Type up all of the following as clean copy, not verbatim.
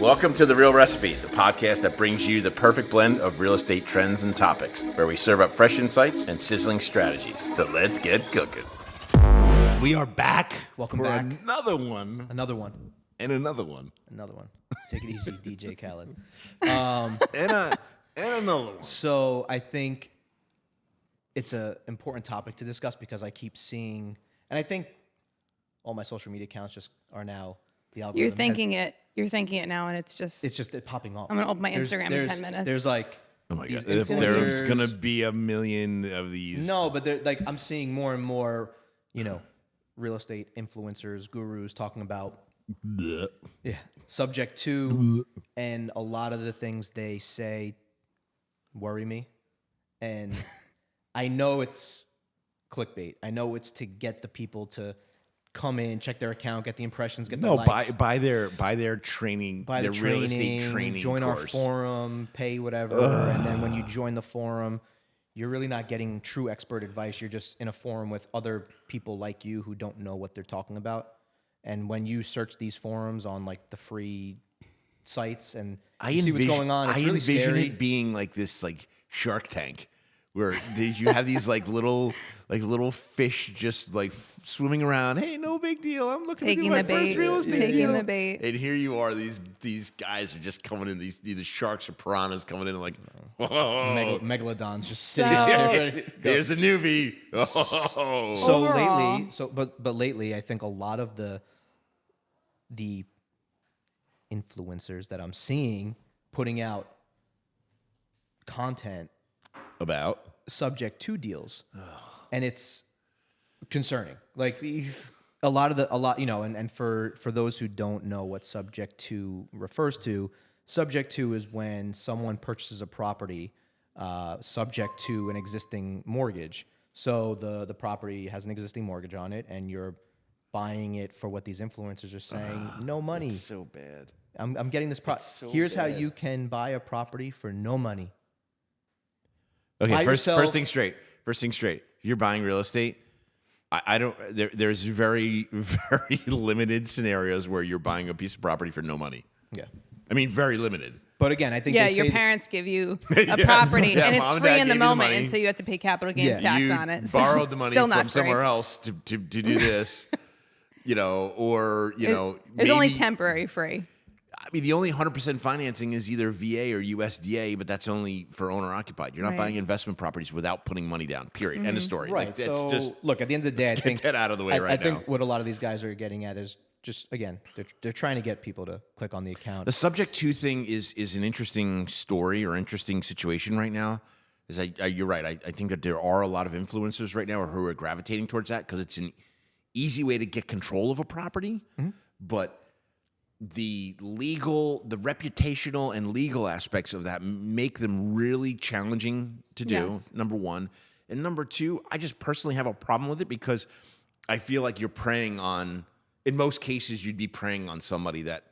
Welcome to The Real Recipe, the podcast that brings you the perfect blend of real estate trends and topics, where we serve up fresh insights and sizzling strategies. So let's get cooking. We are back. Welcome for back. Another one. Another one. And another one. Another one. Take it easy, DJ Khaled. And another one. So I think it's an important topic to discuss because I keep seeing, and I think all my social media accounts just are now the algorithm. You're thinking it now, and it's just popping up. I'm gonna open my Instagram in 10 minutes. There's like, Oh my these God. If there's influencers. going to be a million of these. No, but they're like, I'm seeing more and more, real estate influencers, gurus talking about Blech. subject to, and a lot of the things they say worry me. And I know it's clickbait. I know it's to get the people to come in, check their account, get the impressions, get the No, likes. buy their training, Buy their the real estate training join course. our forum, pay whatever, and then when you join the forum, you're really not getting true expert advice. You're just in a forum with other people like you who don't know what they're talking about. And when you search these forums on like the free sites and you see what's going on, it's I really envision scary. it being like this, like Shark Tank, where you have these like little fish just like swimming around. Hey, no big deal. I'm looking to do Taking my the first bait. real estate Taking deal. the bait. And here you are. These guys are just coming in. These either sharks or piranhas coming in and like, whoa. Megalodons just So- sitting there ready to go. Here's a newbie. Oh. So Overall- lately, I think a lot of the influencers that I'm seeing putting out content About subject to deals, and it's concerning. Like a lot, and for those who don't know what subject to refers to, subject to is when someone purchases a property subject to an existing mortgage. So the property has an existing mortgage on it, and you're buying it for what these influencers are saying. No money. so bad. I'm getting this. so Here's how bad. you can buy a property for no money. Okay, Buy first yourself- thing straight. First thing straight. You're buying real estate. I don't. There's very very limited scenarios where you're buying a piece of property for no money. Yeah. I mean, very limited. But again, I think Yeah, they your say parents give you a property, Yeah, and mom it's and free dad in the gave you the moment money. until you have to pay capital gains Yeah. tax You on it. So borrowed the money still from not free. somewhere else to do this, or There's only maybe- temporary free. I mean, the only 100% financing is either VA or USDA, but that's only for owner occupied. You're not Right. buying investment properties without putting money down. Period. End of story. Right. Like, it's so just look, at the end of the day, I get think that out of the way I right think now. what a lot of these guys are getting at is just again, they're trying to get people to click on the account. The subject to thing is an interesting story or interesting situation right now. You're right. I think that there are a lot of influencers right now who are gravitating towards that because it's an easy way to get control of a property, but the reputational and legal aspects of that make them really challenging to do. Yes. Number one, and number two, I just personally have a problem with it because I feel like you're preying on. In most cases, you'd be preying on somebody that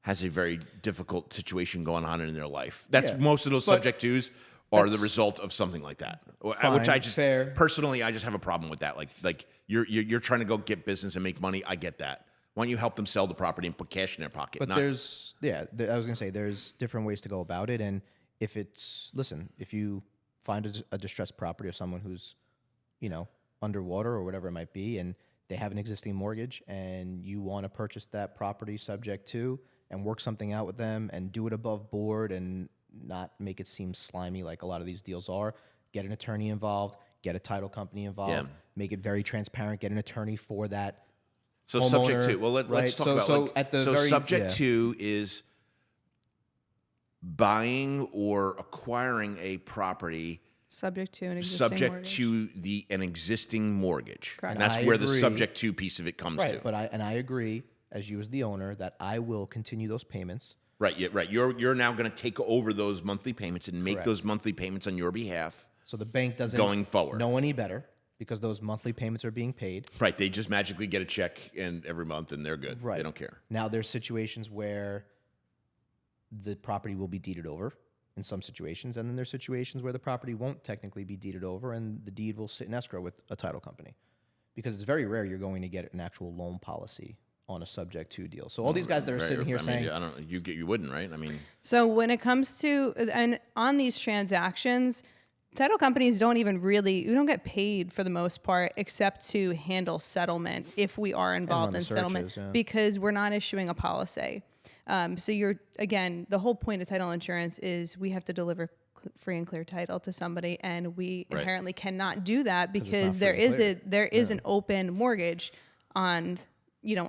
has a very difficult situation going on in their life. That's Yeah, most of those but subject twos are the that's result of something like that. Which fine, I just fair. personally, I just have a problem with that. Like you're trying to go get business and make money. I get that. Why don't you help them sell the property and put cash in their pocket? But I was gonna say there's different ways to go about it, and if you find a distressed property or someone who's, underwater or whatever it might be, and they have an existing mortgage, and you want to purchase that property subject to, and work something out with them, and do it above board, and not make it seem slimy like a lot of these deals are. Get an attorney involved, get a title company involved, Yeah. make it very transparent. Get an attorney for that. So subject homeowner, to. Well, let's right? talk So- about so like, at the so very- subject yeah. to is buying or acquiring a property Subject to an existing subject mortgage. to an existing mortgage. Correct. And that's I where the agree. subject to piece of it comes to. Right, but I agree, as you as the owner, that I will continue those payments. Right, yeah, right. You're now going to take over those monthly payments and make Correct. those monthly payments on your behalf. So the bank doesn't Going forward. know any better because those monthly payments are being paid. Right, they just magically get a check and every month and they're good. Right. They don't care. Now there's situations where the property will be deeded over in some situations, and then there's situations where the property won't technically be deeded over and the deed will sit in escrow with a title company. Because it's very rare you're going to get an actual loan policy on a subject to deal. So all these guys that are sitting here I mean, saying, I don't. You wouldn't, right? I mean, So when it comes to, and on these transactions, title companies don't even really, we don't get paid for the most part, except to handle settlement if we are involved run in the settlement, searches, yeah. because we're not issuing a policy. So again, the whole point of title insurance is we have to deliver free and clear title to somebody, and we Right. inherently cannot do that because free there and is clear. an open mortgage on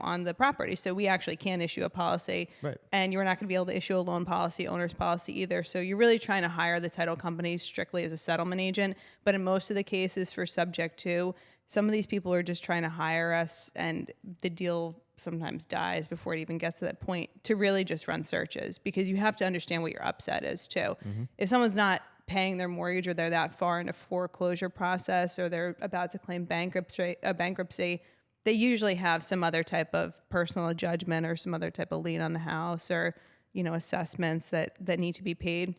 on the property. So we actually can't issue a policy. Right. And you're not going to be able to issue a loan policy, owner's policy either. So you're really trying to hire the title company strictly as a settlement agent. But in most of the cases for subject to, some of these people are just trying to hire us, and the deal sometimes dies before it even gets to that point to really just run searches, because you have to understand what your upset is too. If someone's not paying their mortgage, or they're that far into foreclosure process, or they're about to claim bankruptcy, they usually have some other type of personal judgment or some other type of lien on the house, or assessments that need to be paid,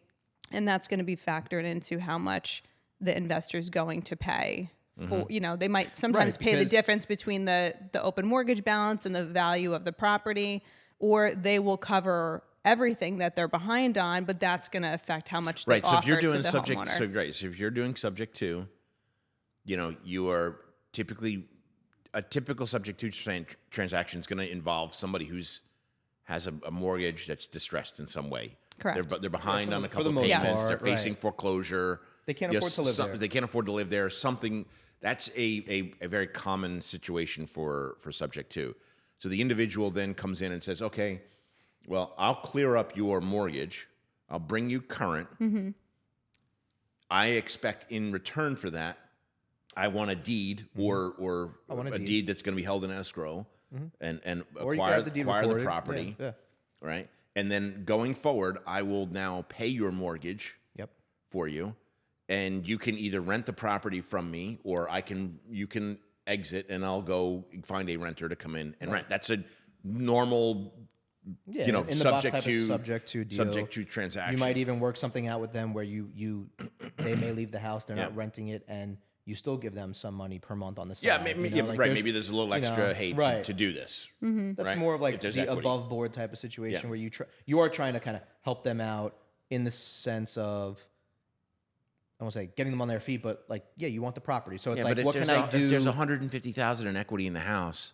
and that's going to be factored into how much the investor's going to pay. For, they might sometimes Right, pay the because- difference between the open mortgage balance and the value of the property, or they will cover everything that they're behind on, but that's going to affect how much they right. So offer if you're to doing the subject, homeowner. so if you're doing subject to, you are typically a typical subject to transaction is going to involve somebody has a mortgage that's distressed in some way. Correct. They're behind on a for couple the most payments. part, They're facing right. foreclosure. They can't afford to live there. They can't afford to live there. Something that's a very common situation for subject to. So the individual then comes in and says, "Okay, well, I'll clear up your mortgage. I'll bring you current. I expect in return for that, I want a deed or want a a deed. deed that's going to be held in escrow and or you acquire, grab the deed acquire the recorded. property, Yeah. right? And then going forward, I will now pay your mortgage Yep. for you, and you can either rent the property from me, or you can exit, and I'll go find a renter to come in and rent. That's a normal, Yeah, you know, in the box subject type of to subject to deal. transaction. You might even work something out with them where they may leave the house, they're not renting it, and you still give them some money per month on the side. yeah, maybe, like right. Maybe there's a little extra hate right. to do this. That's right? more of like If there's the equity. above board type of situation Yeah. where you are trying to kind of help them out in the sense of, I won't say getting them on their feet, but like, yeah, you want the property. So it's Yeah, like, but if what there's can I do? if there's 150,000 in equity in the house,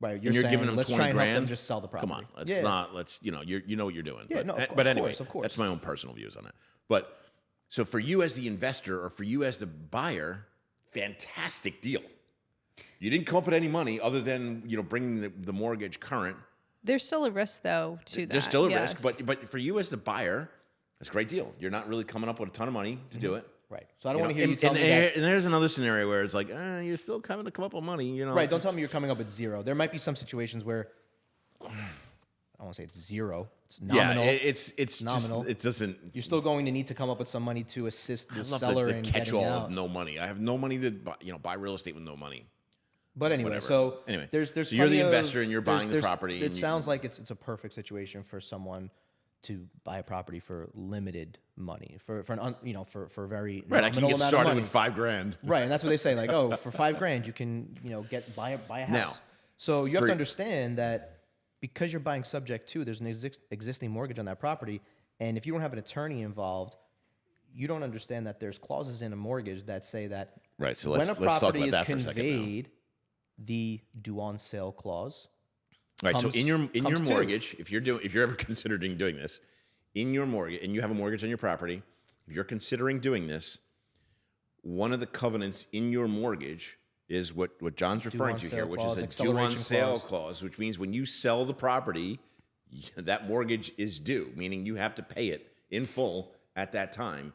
right, and you're saying, giving them let's 20 try and grand, help them just sell the property. come on, let's Yeah. not. Let's you know what you're doing. Yeah, but, no, of but anyway, course, of course. that's my own personal views on it. But so for you as the investor or for you as the buyer, fantastic deal. You didn't come up with any money other than bringing the mortgage current. There's still a risk though to that. There's still a yes. risk, but for you as the buyer, it's a great deal. You're not really coming up with a ton of money to do it. Right. So I don't You want to know, hear you tell me that. and there's another scenario where it's like, you're still coming to come up with money. Right. Don't tell me you're coming up with zero. There might be some situations where I don't want to say it's zero. It's nominal. Yeah, it's nominal. Just, it doesn't. You're still going to need to come up with some money to assist the I love seller the in catch-all getting of out. no money. I have no money to buy real estate with no money. But anyway, Whatever. so Anyway, there's so you're the plenty of- investor and you're buying the there's- property It and you- sounds like it's a perfect situation for someone to buy a property for limited money for for a very Right, I can nominal get amount of started money. with $5,000. Right, and that's what they say. Like, oh, for $5,000 you can buy a house. Now, so you have for- to understand that because you're buying subject to, there's an existing mortgage on that property, and if you don't have an attorney involved, you don't understand that there's clauses in a mortgage that say that Right, so when let's a talk property about is that for a second now. conveyed, the due on sale clause. Right, so comes- in your comes to. mortgage, if you're ever considering doing this, in your mortgage, and you have a mortgage on your property, if you're considering doing this, one of the covenants in your mortgage is what John's referring on to sale here, which clause, is a due on acceleration sale clause. clause, which means when you sell the property, that mortgage is due, meaning you have to pay it in full at that time.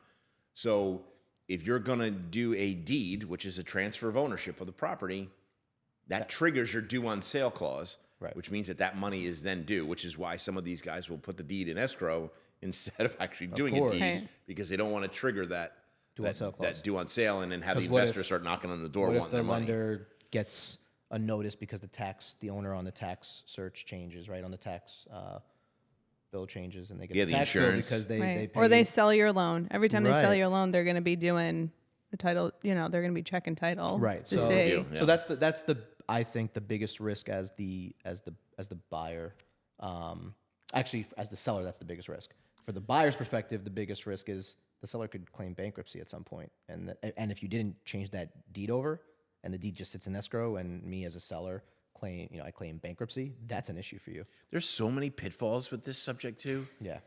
So if you're going to do a deed, which is a transfer of ownership of the property, that triggers your due on sale clause, Right. which means that money is then due, which is why some of these guys will put the deed in escrow instead of actually doing a course. deed, Right. because they don't want to trigger that Due on sale clause. that due on sale and then have the 'Cause what investor if- start knocking on the door What if wanting the their money. lender gets a notice because the owner on the tax search changes, right? On the tax bill changes, and they get Yeah, the the tax bill insurance. because they Right. pay Or they you- sell your loan. Every time they sell Right. your loan, they're going to be doing the title. They're going to be checking title. Right. To So, see. Review, yeah. so that's the I think the biggest risk as the buyer, actually as the seller, that's the biggest risk. For the buyer's perspective, the biggest risk is the seller could claim bankruptcy at some point, and if you didn't change that deed over, and the deed just sits in escrow, and me as a seller I claim bankruptcy, that's an issue for you. There's so many pitfalls with this subject too. Yeah.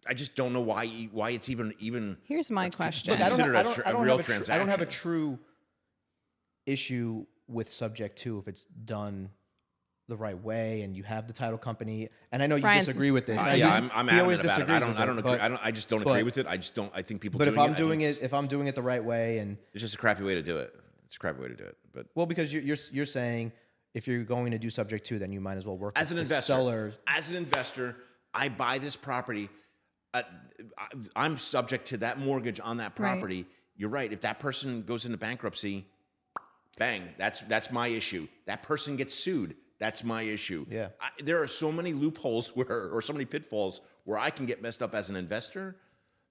I just don't know why it's even. Here's my question. Look, I don't real have transaction. I don't have a true issue with subject to if it's done the right way and you have the title company. And I know you Brian's- disagree with this. I'm he adamant always about it. disagrees I don't with it, agree. but- I just don't agree with it. I think people. But doing if I'm it, I doing think it, if I'm doing it the right way, and it's just a crappy way to do it. It's a crappy way to do it. But well, because you're saying if you're going to do subject to, then you might as well work as with an the investor, seller. I buy this property. I'm subject to that mortgage on that property. Right. You're right. If that person goes into bankruptcy, bang, that's my issue. That person gets sued. That's my issue. Yeah. There are so many loopholes or so many pitfalls where I can get messed up as an investor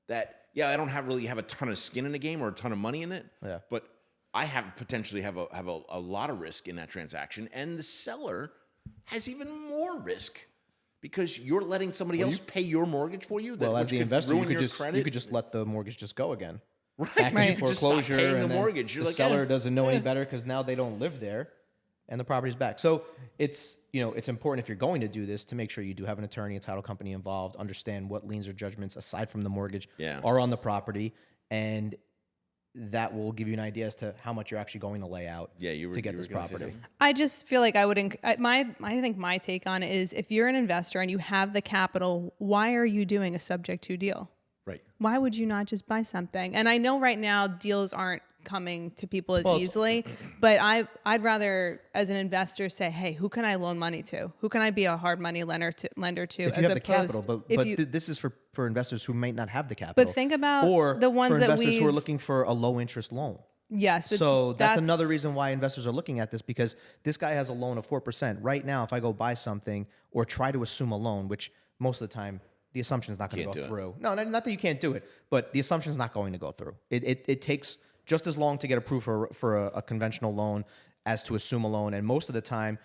that, I don't really have a ton of skin in the game or a ton of money in it. Yeah. But I potentially have a lot of risk in that transaction, and the seller has even more risk because you're letting somebody else pay your mortgage for you. Well, as which the could investor, ruin you your credit. could just let the mortgage just go again. Right. Back You into could just stop foreclosure, paying the and then mortgage. You're the like, seller doesn't know any better because now they don't live there, and the property's back. So it's it's important if you're going to do this to make sure you do have an attorney, a title company involved, understand what liens or judgments aside from the mortgage are on the property, and that will give you an idea as to how much you're actually going to lay out to get this property. I just feel like I would. I think my take on it is if you're an investor and you have the capital, why are you doing a subject to deal? Right. Why would you not just buy something? And I know right now deals aren't coming to people as easily, but I'd rather, as an investor, say, hey, who can I loan money to? Who can I be a hard money lender to? If you have the capital, but this is for investors who might not have the capital. But think about or the ones for that investors who are we've- looking for a low interest loan. Yes, but So that's another reason why investors are looking at this, because this guy has a loan of 4%. Right now, if I go buy something or try to assume a loan, which most of the time the assumption is not going to go through. No, not that you can't do it, but the assumption is not going to go through. It takes just as long to get approved for a conventional loan as to assume a loan, and most of the time,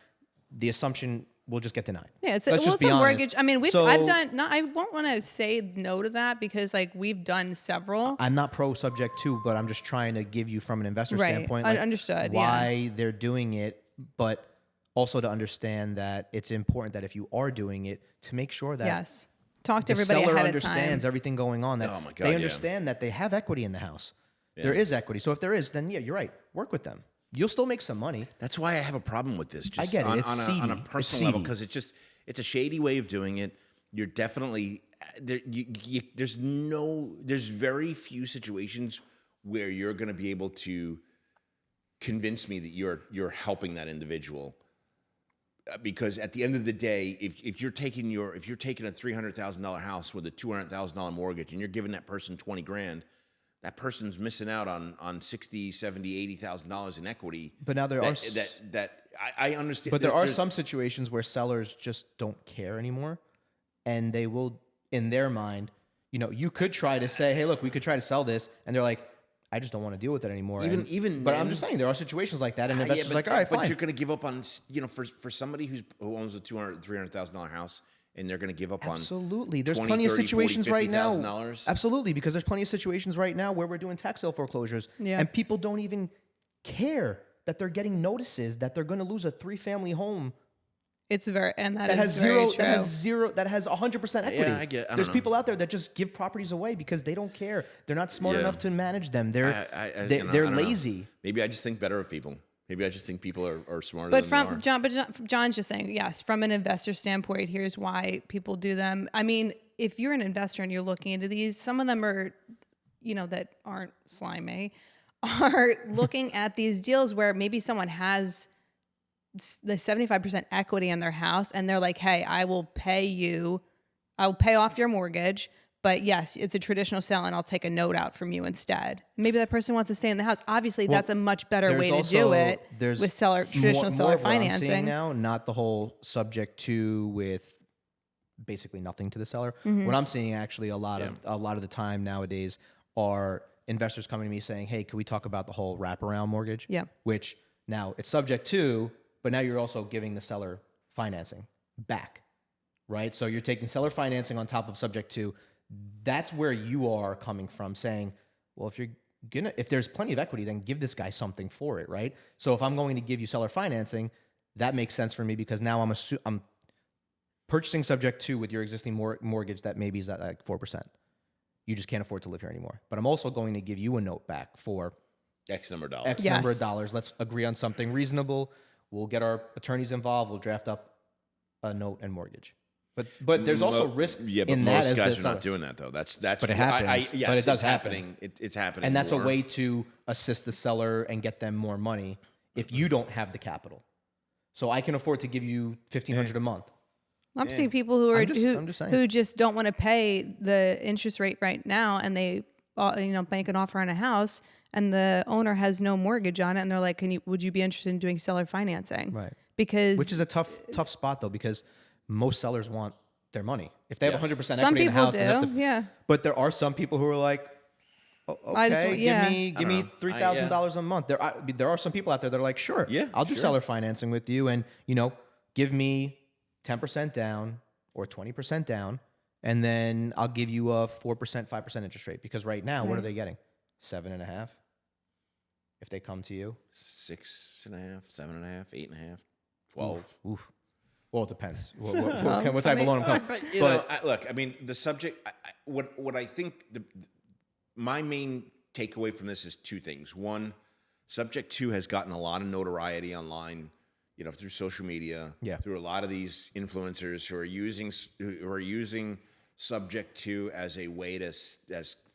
the assumption will just get denied. Yeah, it's Let's a just be honest. mortgage. I mean, So- I've done. Not, I won't want to say no to that because we've done several. I'm not pro subject to, but I'm just trying to give you from an investor Right. standpoint, Understood, why they're doing it, but also to understand that it's important that if you are doing it, to make sure that Yes, talk to the everybody seller ahead of time. understands everything going on. That Oh my God, they yeah. understand that they have equity in the house. There is equity. So if there is, then you're right. Work with them. You'll still make some money. That's why I have a problem with this. Just I get it. on, It's on, a, on a seedy. It's personal level, seedy. because it's a shady way of doing it. You're definitely there. There's very few situations where you're going to be able to convince me that you're helping that individual. Because at the end of the day, if you're taking a $300,000 house with a $200,000 mortgage and you're giving that person $20,000, that person's missing out on $60,000, $70,000, $80,000 in equity. But now there are I understand. But there are some situations where sellers just don't care anymore, and they will, in their mind, you could try to say, "Hey, look, we could try to sell this," and they're like, "I just don't want to deal with it anymore." But I'm then- just saying there are situations like that, and investors but, are like, "All right, but fine." you're going to give up on for somebody who owns a $300,000 house, and they're going to give up Absolutely. on There's 20, plenty of 30, situations 40, right now. $50,000. Absolutely, because there's plenty of situations right now where we're doing tax sale foreclosures, Yeah. and people don't even care that they're getting notices that they're going to lose a 3-family home It's very that has very zero, that has 100% equity. I don't There's know. people out there that just give properties away because they don't care. They're not smart enough to manage them. They're I they're don't know. lazy. Maybe I just think better of people. Maybe I just think people are smarter But than they are. John's just saying, yes, from an investor standpoint, here's why people do them. I mean, if you're an investor and you're looking into these, some of them are, that aren't slimy, are looking at these deals where maybe someone has the 75% equity in their house and they're like, hey, I will pay off your mortgage. But yes, it's a traditional sale, and I'll take a note out from you instead. Maybe that person wants to stay in the house. Obviously, that's a much better way to do it with traditional seller of what I'm seeing financing. now, not the whole subject to with basically nothing to the seller. Mm-hmm. What I'm seeing actually a lot of the time nowadays are investors coming to me saying, "Hey, can we talk about the whole wraparound mortgage?" Yeah. Which Now it's subject to, but now you're also giving the seller financing back, right? So you're taking seller financing on top of subject to. That's where you are coming from, saying, well, if there's plenty of equity, then give this guy something for it, right? So if I'm going to give you seller financing, that makes sense for me because now I'm purchasing subject to with your existing mortgage that maybe is at like 4%. You just can't afford to live here anymore. But I'm also going to give you a note back for X number of dollars. X number of dollars. Let's agree on something reasonable. We'll get our attorneys involved. We'll draft up a note and mortgage. But there's also risk in that. Most guys are not doing that though. That's. But it happens. Yes, but it does happening. happen. It's happening. And that's more. a way to assist the seller and get them more money if you don't have the capital. So I can afford to give you $1,500 a month. I'm seeing people who are I'm just saying. who just don't want to pay the interest rate right now, and they make an offer on a house, and the owner has no mortgage on it, and they're like, would you be interested in doing seller financing? Right. Which is a tough spot though, because most sellers want their money. If they have 100% some equity in the people house, do, yeah. But there are some people who are like, give me $3,000 a month. There are some people out there that are like, sure, I'll do seller financing with you, and give me 10% down or 20% down, and then I'll give you a 4%, 5% interest rate. Because right now, what are they getting? 7.5. If they come to you, 6.5, 7.5, 8.5, 12. Oof. Well, it depends. What type of loan I'm coming? Look, I mean, the subject. What I think my main takeaway from this is two things. One, subject to has gotten a lot of notoriety online, through social media, through a lot of these influencers who are using subject to as a way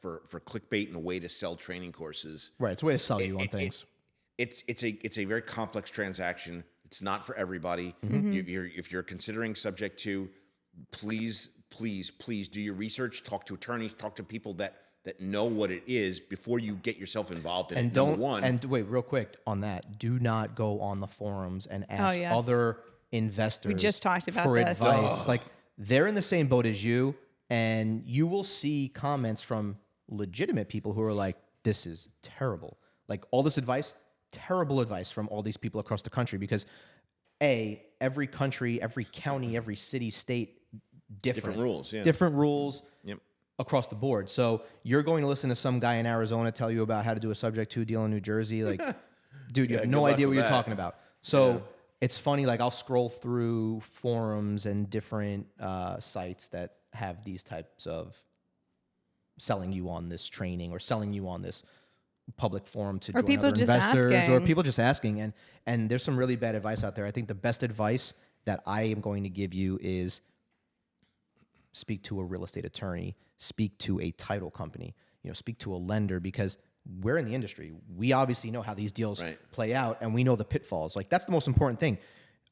for clickbait and a way to sell training courses. Right, it's a way to sell you on things. It's a very complex transaction. It's not for everybody. If you're considering subject to, please do your research. Talk to attorneys. Talk to people that know what it is before you get yourself involved in it. And wait, real quick on that. Do not go on the forums and ask other investors. We just talked about for this. advice. Like they're in the same boat as you, and you will see comments from legitimate people who are like, "This is terrible." Like all this advice, terrible advice from all these people across the country because every country, every county, every city, state, different rules. Yeah. Different rules. Yep. Across the board. So you're going to listen to some guy in Arizona tell you about how to do a subject to deal in New Jersey. Like, dude, you have no idea what you're talking about. So it's funny. Like I'll scroll through forums and different sites that have these types of selling you on this training or selling you on this public forum to join other investors or people just asking. And there's some really bad advice out there. I think the best advice that I am going to give you is speak to a real estate attorney, speak to a title company, speak to a lender, because we're in the industry. We obviously know how these deals play out, and we know the pitfalls. Like that's the most important thing.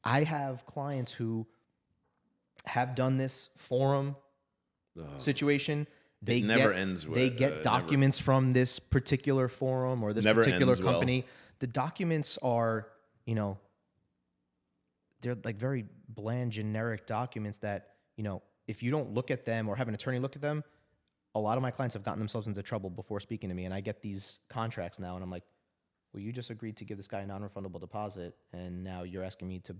I have clients who have done this forum situation. They get documents from this particular forum or this particular company. Well. The documents are, they're like very bland, generic documents that, if you don't look at them or have an attorney look at them, a lot of my clients have gotten themselves into trouble before speaking to me. And I get these contracts now, and I'm like, well, you just agreed to give this guy a non-refundable deposit, and now you're asking me to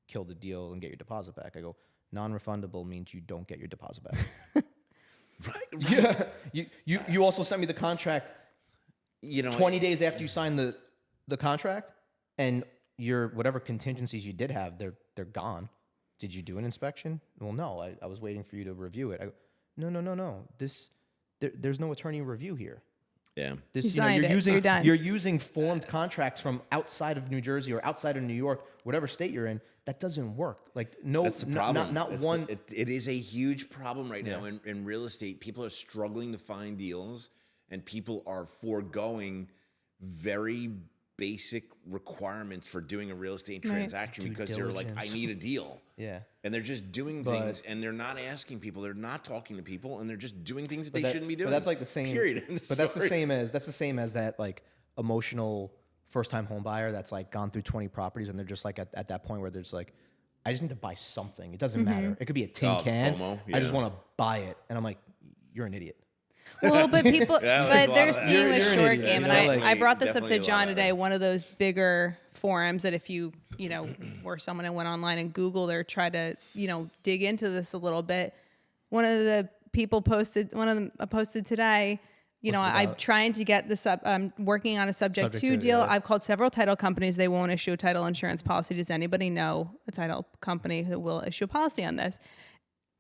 kill the deal and get your deposit back. I go, non-refundable means you don't get your deposit back. Right. Yeah. You also sent me the contract 20 days after you signed the contract, and your whatever contingencies you did have, they're gone. Did you do an inspection? Well, no. I was waiting for you to review it. I go, no. There's no attorney review here. Yeah. You're using formed contracts from outside of New Jersey or outside of New York, whatever state you're in. That doesn't work. Like no, that's the problem. Not one. It is a huge problem right now in real estate. People are struggling to find deals, and people are foregoing very basic requirements for doing a real estate transaction because they're like, I need a deal. Yeah. And they're just doing things, and they're not asking people, they're not talking to people, and they're just doing things that they shouldn't be doing. But that's like the same. Period. But that's the same as that like emotional first-time home buyer that's like gone through 20 properties, and they're just like at that point where they're just like, I just need to buy something. It doesn't matter. It could be a tin can. FOMO, I just want to buy it, and I'm like, you're an idiot. Well, but people, Yeah, there's a but lot they're of that. seeing the You're an short idiot. game, You and know, like- I brought this up Definitely to a John lot of today. that. One of those bigger forums that if you were someone who went online and Googled or tried to dig into this a little bit, one of the people posted today. I'm trying to get this up. I'm working on a subject to deal. yeah. I've called several title companies. They won't issue a title insurance policy. Does anybody know a title company who will issue a policy on this?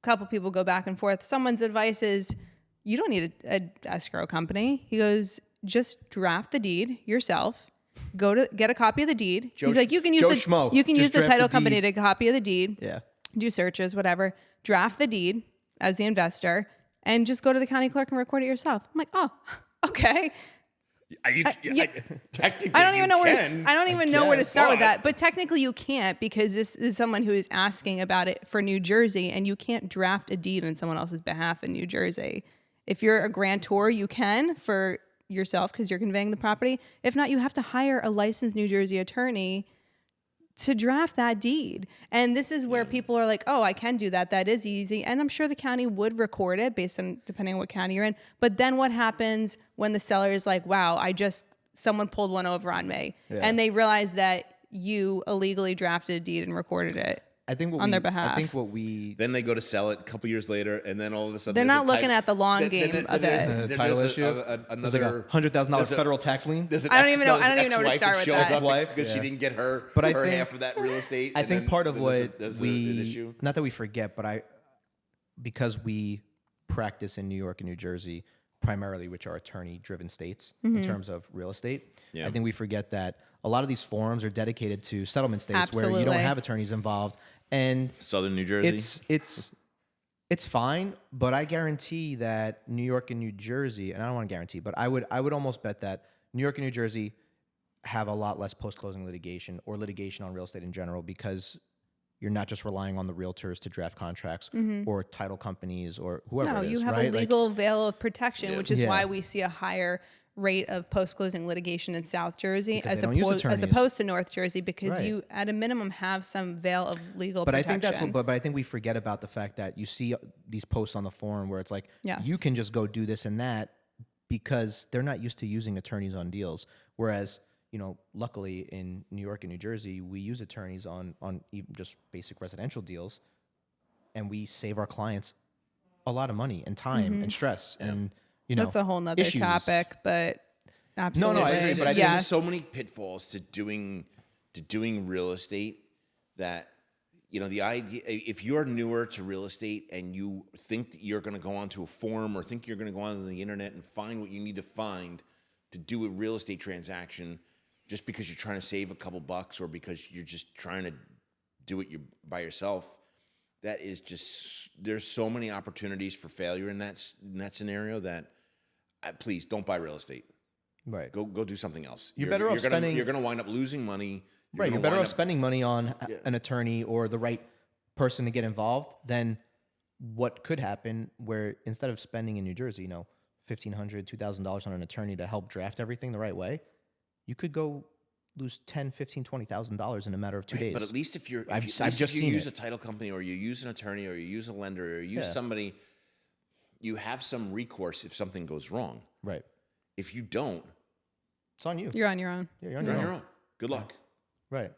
A couple people go back and forth. Someone's advice is, you don't need a escrow company. He goes, just draft the deed yourself. Go to get a copy of the deed. He's like, you can use Just the draft title the company deed. to copy of the deed. Yeah. Do searches, whatever. Draft the deed as the investor, and just go to the county clerk and record it yourself. I'm like, oh, okay. Technically, I don't even know where to start with but- that. But technically, you can't, because this is someone who is asking about it for New Jersey, and you can't draft a deed on someone else's behalf in New Jersey. If you're a grantor, you can for yourself because you're conveying the property. If not, you have to hire a licensed New Jersey attorney to draft that deed. And this is where people are like, oh, I can do that. That is easy. And I'm sure the county would record it based on depending on what county you're in. But then what happens when the seller is like, wow, someone pulled one over on me. Yeah. And they realize that you illegally drafted a deed and recorded it. I think on their behalf. I think what we Then they go to sell it a couple years later, and then all of a sudden They're there's not a looking title- at the long then- game then of there's it. a- a then title there's issue. There's like another $100,000 there's a- federal tax lien. There's an I don't even know- there's I don't an even know where to ex-wife start that with shows that. up Wife, because she yeah. didn't get her But I her think- half of that real estate. I and think then- part of then what there's an we issue. not that we forget, but because we practice in New York and New Jersey primarily, which are attorney-driven states in terms of real estate. Yeah. I think we forget that a lot of these forums are dedicated to settlement states where you don't Absolutely. have attorneys involved, and Southern New Jersey. it's fine, but I guarantee that New York and New Jersey, and I don't want to guarantee, but I would almost bet that New York and New Jersey have a lot less post-closing litigation or litigation on real estate in general, because you're not just relying on the realtors to draft contracts or title companies or whoever No, it is, you have right? a legal veil of protection, which is Yeah. why we see a higher rate of post-closing litigation in South Jersey Because as they don't use opposed attorneys. to North Jersey, because Right. you, at a minimum, have some veil of legal But I protection. think that's what. But I think we forget about the fact that you see these posts on the forum where it's like, Yes. you can just go do this and that, because they're not used to using attorneys on deals. Whereas, luckily in New York and New Jersey, we use attorneys on even just basic residential deals, and we save our clients a lot of money and time and stress and that's a whole nother issues. topic, but absolutely. I agree, but I There's think- just so many pitfalls to doing real estate that the idea, if you're newer to real estate and you think that you're going to go onto a forum or think you're going to go onto the internet and find what you need to find to do a real estate transaction just because you're trying to save a couple bucks or because you're just trying to do it by yourself, that is just, there's so many opportunities for failure in that scenario that please don't buy real estate. right. Go do something else. You're better off spending- You're going to wind up losing money. Right, you're gonna better wind off up- spending money on an attorney or the right person to get involved than what could happen where instead of spending in New Jersey, $1,500, $2,000 on an attorney to help draft everything the right way, you could go lose $10,000, $15,000, $20,000 in a matter of 2 days. But at least if you I've just use seen a it. title company or you use an attorney or you use a lender or you use Yeah. somebody, you have some recourse if something goes wrong. Right. If you don't, It's on you. You're on your own. Yeah, you're on you're your on own. your own. Good luck. Right.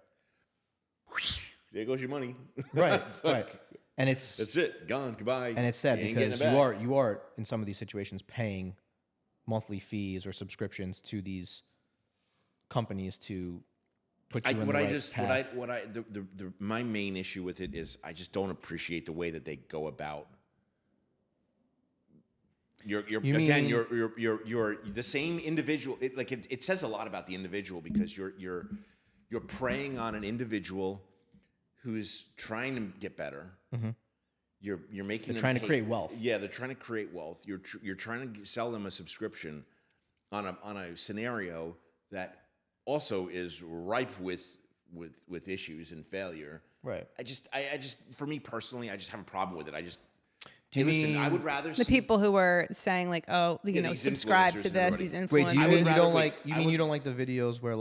There goes your money. Right. It's like, Right. And it's That's it. Gone. Goodbye. and it's sad You ain't getting because it back. you are in some of these situations paying monthly fees or subscriptions to these companies to put you in the right path. My main issue with it is I just don't appreciate the way that they go about. You're the same individual. It says a lot about the individual because you're preying on an individual who's trying to get better. You're making They're them trying to pay- create wealth. Yeah, they're trying to create wealth. You're trying to sell them a subscription on a scenario that also is ripe with issues and failure. Right. I just for me personally, I just have a problem with it. you Listen, I mean- would rather The people who were saying like, oh, these subscribe influencers to and this, everybody. these influencers. Wait, do you I would mean you rather don't wait- like I would- you don't like the videos where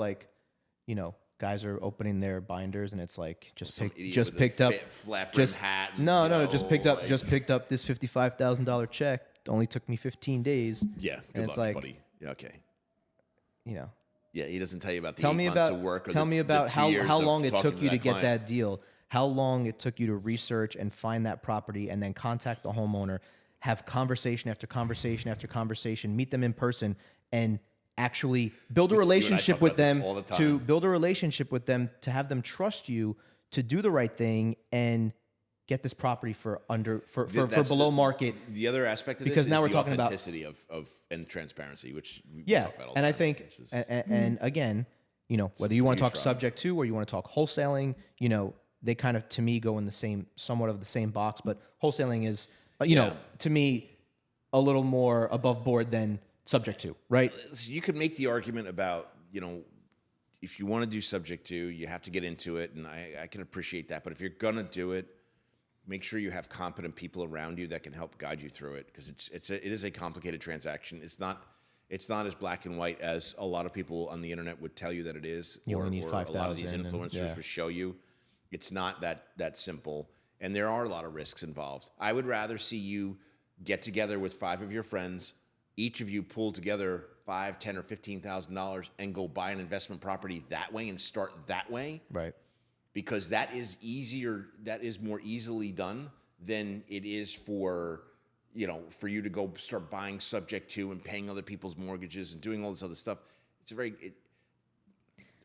guys are opening their binders and it's like Some idiot just with a picked up flat brim just hat and, no you no know, just picked up like- just picked up this $55,000 check only took me 15 days. Yeah, And good it's luck, like, buddy. Yeah, okay. you know, Yeah, he doesn't tell you about the tell 8 me months about of work. Or tell the, me the about 2 years how of long it talking took you to get client. that deal, how long it took you to research and find that property, and then contact the homeowner, have conversation after conversation after conversation, meet them in person, and actually build a You and I relationship talk with about this them all the time. to build a relationship with them to have them trust you to do the right thing and get this property for That's below the- market. The other aspect of Because this now is we're the talking about- authenticity of and transparency, which we Yeah, talk about all the and I time, think, which is- and again, you know, whether you want to talk Free subject to or you want to talk wholesaling, you know, they kind of to me go in the same, somewhat of the same box. But wholesaling is, you know, to me, a little more above board than subject to, right? So you could make the argument about, you know, if you want to do subject to, you have to get into it, and I can appreciate that. But if you're gonna do it, make sure you have competent people around you that can help guide you through it, because it is a complicated transaction. It's not as black and white as a lot of people on the internet would tell you that it is. You only need or a lot of these 5,000 and- influencers yeah. will show you. It's not that simple, and there are a lot of risks involved. I would rather see you get together with 5 of your friends, each of you pull together $5,000, $10,000, or $15,000 and go buy an investment property that way and start that way, Right. because that is easier. That is more easily done than it is for you to go start buying subject to and paying other people's mortgages and doing all this other stuff. The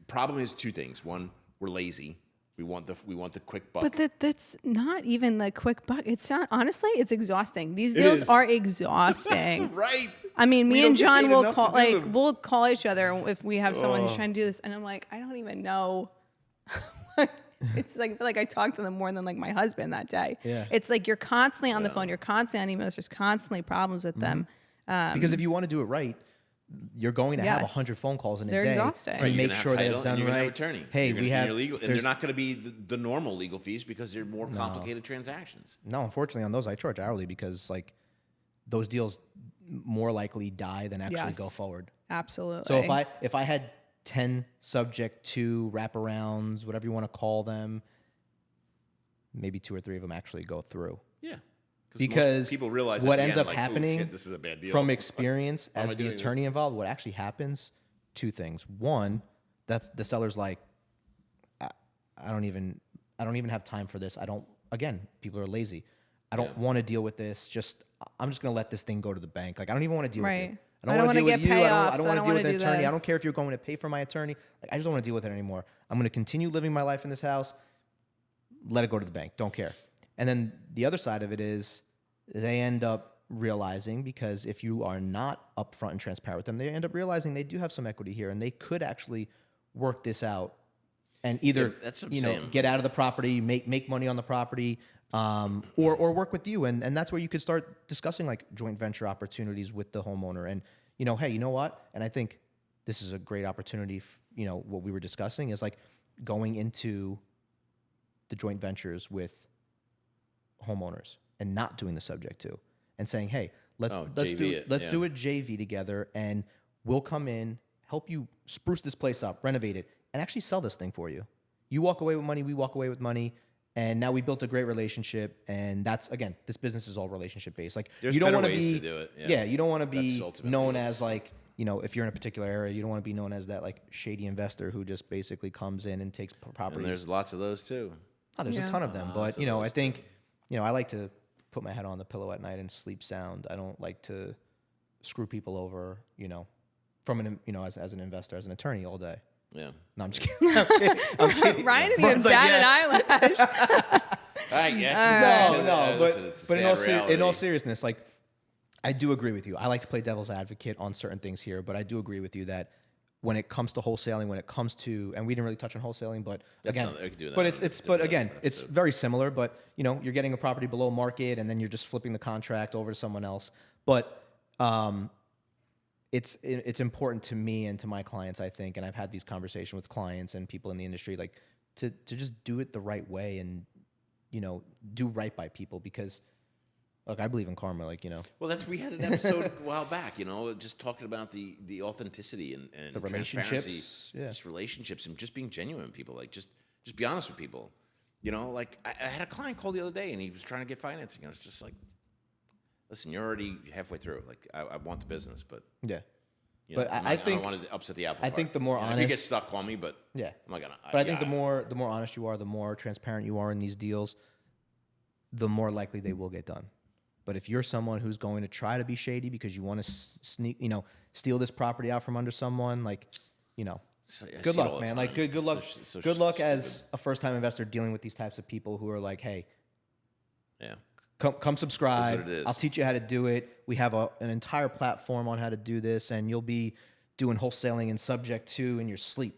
problem is 2 things. One, we're lazy. We want the quick buck. But that's not even the quick buck. It's not, honestly, it's exhausting. These deals is. are exhausting. Right. I mean, We me don't and get John paid will enough call to do them. we'll call each other if we have someone who's trying to do this, and I'm like, I don't even know. It's like I feel like I talk to them more than like my husband that day. Yeah. It's like you're constantly on the phone, you're constantly on emails, there's constantly problems with them. Because if you want to do it right, you're going to have Yes. 100 phone calls in a They're day exhausting. to Right, You're make gonna have sure that title, it's and done you're gonna right. have attorney. Hey, You're we gonna- have and you're legal, and they're there's- not going to be the normal legal fees because they're more complicated transactions. No, unfortunately, on those I charge hourly because like those deals more likely die than actually go Yes. forward. Absolutely. So if I had 10 subject to wraparounds, whatever you want to call them, maybe 2 or 3 of them actually go through. Yeah. most Because people realize what at the ends end, up like, "Oh, happening shit, this is a bad deal." from experience Why am as I the doing attorney this? involved, what actually happens, 2 things. One, that's the seller's like, I don't even have time for this. Again, people are lazy. I don't want to deal with this. I'm just going to let this thing go to the bank. Like, I don't even want to deal with Right. you. I don't want to wanna deal with get you. I payoffs. don't I want don't to deal with wanna the do attorney. I don't this. care if you're going to pay for my attorney. Like, I just don't want to deal with it anymore. I'm going to continue living my life in this house. Let it go to the bank. Don't care. And then the other side of it is they end up realizing, because if you are not upfront and transparent with them, they end up realizing they do have some equity here and they could actually work this out and either Yeah, that's what I'm saying. get out of the property, make money on the property, or work with you. And that's where you could start discussing like joint venture opportunities with the homeowner. And, hey, you know what? And I think this is a great opportunity. What we were discussing is like going into the joint ventures with homeowners and not doing the subject to, and saying, hey, let's JV do it, let's yeah. do a JV together, and we'll come in, help you spruce this place up, renovate it, and actually sell this thing for you. You walk away with money, we walk away with money, and now we built a great relationship. And that's, again, this business is all relationship based. Like, There's you don't better want to ways be to do it, yeah. you don't want to be That's ultimately known what it as is. like, if you're in a particular area, you don't want to be known as that like shady investor who just basically comes in and takes And properties. there's lots of those too. Oh, there's Yeah. a ton of them, but of I those think, I like to put my head on the pillow at night and sleep sound. I don't like to screw people over, from as an investor, as an attorney all day. Yeah. No, I'm just kidding. I'm kidding. Ryan didn't even Mark's like, bat yeah. an eyelash. No, but in all serious, seriousness, like, I do agree with you. I like to play devil's advocate on certain things here, but I do agree with you that when it comes to wholesaling, when it comes to, and we didn't really touch on wholesaling, but That's again, not- I could do that but on it's a it's different but again, episode. it's very similar. But you're getting a property below market, and then you're just flipping the contract over to someone else. But it's important to me and to my clients, I think, and I've had these conversations with clients and people in the industry, like to just do it the right way and do right by people, because look, I believe in karma, Well, we had an episode a while back, just talking about the authenticity and The transparency, relationships, yeah. just relationships and just being genuine with people. Like just be honest with people. Like I had a client call the other day and he was trying to get financing. I was just like, listen, you're already halfway through. Like, I want the business, but Yeah. you But know, I I think- don't want to upset the apple I cart. think the more You know, if you get honest- stuck, call me. But Yeah. I'm not gonna. But I think the more honest you are, the more transparent you are in these deals, the more likely they will get done. But if you're someone who's going to try to be shady because you want to steal this property out from under someone, like, good luck, man. Like, good luck. Good luck as a first-time investor dealing with these types of people who are like, hey, Yeah. come subscribe. it is. I'll teach you how to do it. We have an entire platform on how to do this, and you'll be doing wholesaling in subject to in your sleep.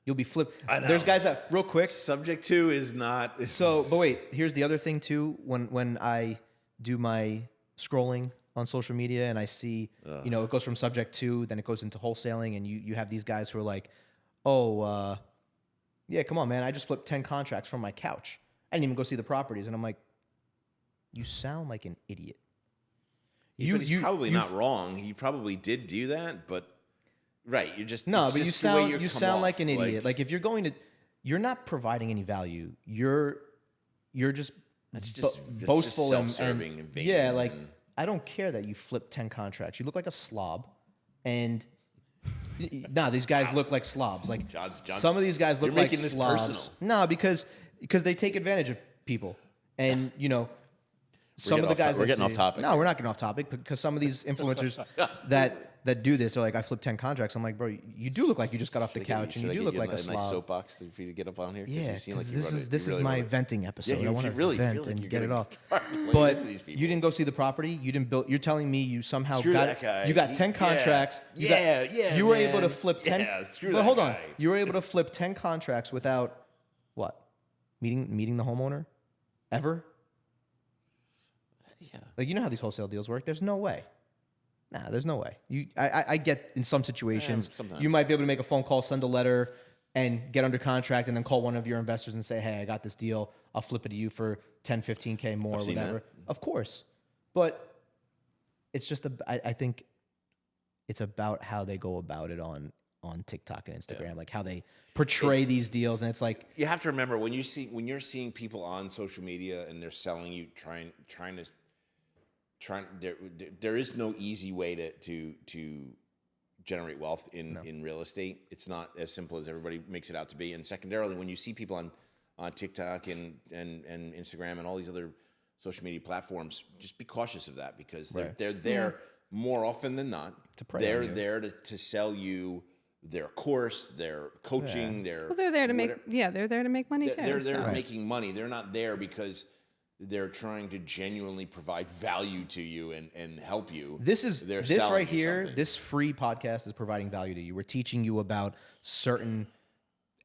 You'll be flipped. I know. There's guys that, real quick. Subject to is not. So, but wait, here's the other thing too. When I do my scrolling on social media and I see, it goes from subject to, then it goes into wholesaling, and you have these guys who are like, oh, yeah, come on, man. I just flipped 10 contracts from my couch. I didn't even go see the properties. And I'm like, you sound like an idiot. But he's probably not wrong. He probably did do that, but right, you're just No, it's but just the way you come sound like off, an idiot. Like if you're going to, you're not providing any value. You're just That's just boastful self-serving and vain yeah, like and- I don't care that you flipped 10 contracts. You look like a slob, and no, these guys look like slobs. Like John's- some of these guys look you're like making this slobs. personal. No, because they take advantage of people, and some of the guys we're I getting off see- topic No, here. we're not getting off topic because some of these influencers that do this are like, I flipped 10 contracts. I'm like, bro, you do look like you just got off the couch, and you do look like a nice slob. soapbox for you to get up on here. 'Cause Yeah, you seem 'cause like you this run is it- this you is really my run it. venting episode. Yeah, I want to really vent feel like and you're get it gonna off. start laying But into these people. you didn't go see the property. You didn't build. You're telling me you somehow Screw got that guy. you got 10 Yeah. contracts. Yeah, You were able to man. flip 10. Yeah, screw but that hold on, guy. you were able to flip 10 contracts without what? Meeting the homeowner, ever? Yeah. Like, you know how these wholesale deals work. There's no way. Nah, there's no way. I get in some situations, sometimes. you might be able to make a phone call, send a letter, and get under contract, and then call one of your investors and say, hey, I got this deal. I'll flip it to you for 10, 15K more, I've seen whatever. that. Of course. But it's just, I think it's about how they go about it on TikTok and Instagram, like how they portray these deals. And it's like, You have to remember when you're seeing people on social media and they're selling you, there is no easy way to generate wealth in real estate. It's not as simple as everybody makes it out to be. And secondarily, when you see people on TikTok and Instagram and all these other social media platforms, just be cautious of that, because they're there more often than not. They're there to sell you their course, their coaching, their Well, they're there to make they're there to make money too. they're so. making money. They're not there because they're trying to genuinely provide value to you and help you. this They're right selling you here, something. this free podcast is providing value to you. We're teaching you about certain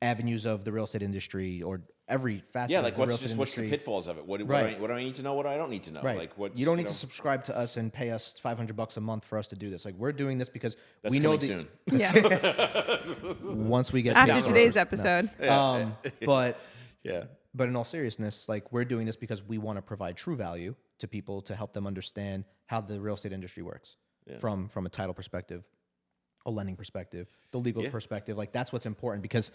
avenues of the real estate industry, or every facet of like the real what's estate what's the industry. pitfalls of it? What do Right. I need to know? What do I don't need to know? Right. Like what you don't need to subscribe to us and pay us $500 a month for us to do this. Like, we're doing this because That's we know coming that soon. once we get to After the today's episode. Yeah. But in all seriousness, like, we're doing this because we want to provide true value to people to help them understand how the real estate industry works from a title perspective, a lending perspective, the legal perspective. Like, that's what's important, because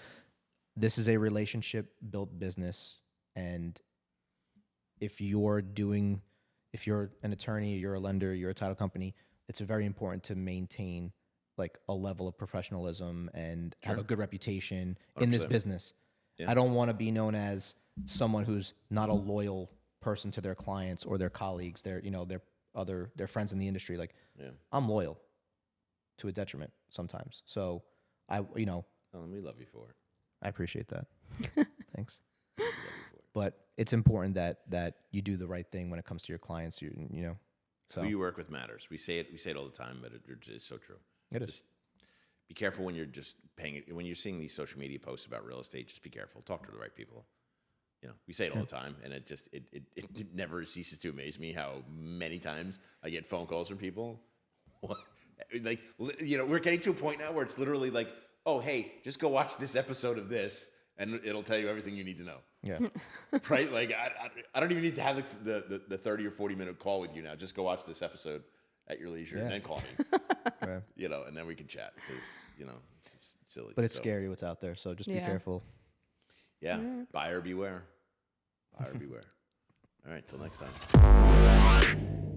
this is a relationship built business. And if you're an attorney, you're a lender, you're a title company, it's very important to maintain like a level of professionalism and have a good reputation in this 100%. business. I don't want to be known as someone who's not a loyal person to their clients or their colleagues, their friends in the industry. Like, I'm loyal to a detriment sometimes. So we love you for it. I appreciate that. Thanks. But it's important that you do the right thing when it comes to your clients. So Who you work with matters. We say it all the time, but it's so true. It is. Just be careful when you're just paying it. When you're seeing these social media posts about real estate, just be careful. Talk to the right people. We say it all the time, and it never ceases to amaze me how many times I get phone calls from people. Like, we're getting to a point now where it's literally like, oh, hey, just go watch this episode of this, and it'll tell you everything you need to know. Yeah. Right? Like, I don't even need to have the 30 or 40-minute call with you now. Just go watch this episode at your leisure, and then call me. Yeah. And then we can chat, because, it's silly. But it's scary what's out there. So just be careful. Yeah. Buyer beware. Buyer beware. All right. Till next time.